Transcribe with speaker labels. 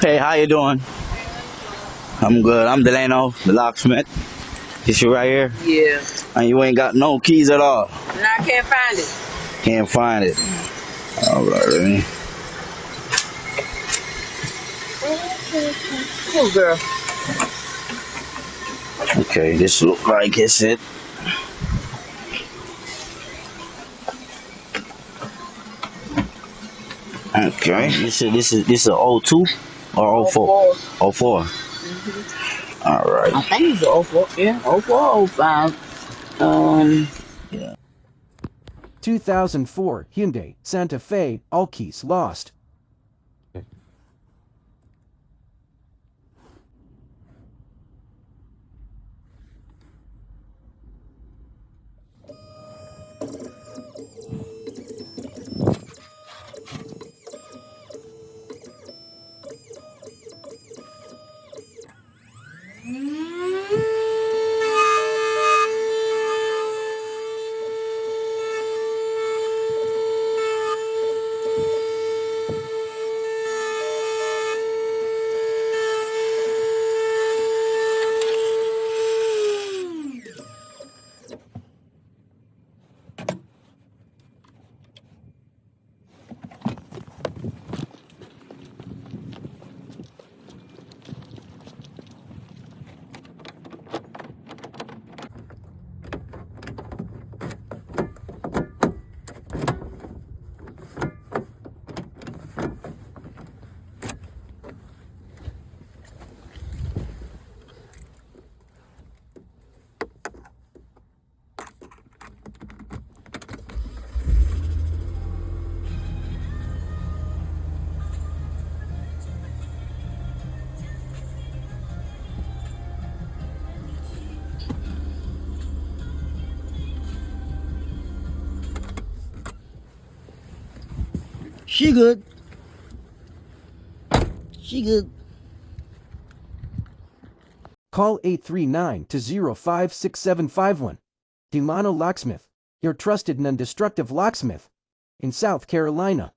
Speaker 1: Hey, how you doing? I'm good. I'm Delano, the locksmith. This you right here?
Speaker 2: Yeah.
Speaker 1: And you ain't got no keys at all.
Speaker 2: And I can't find it.
Speaker 1: Can't find it. All right, ready?
Speaker 2: Oh, girl.
Speaker 1: Okay, this look like it's it. Okay, this is a O2 or
Speaker 2: Oh,
Speaker 1: O4?
Speaker 2: 04.
Speaker 1: O4. All
Speaker 2: I
Speaker 1: right.
Speaker 2: think it's a 04. Yeah, 04, 05.
Speaker 1: Yeah.
Speaker 3: 2004 Hyundai Santa Fe, all keys lost.
Speaker 4: She good. She good.
Speaker 3: Call 839 to 056751. Delano Locksmith, your trusted non-destructive locksmith in South Carolina.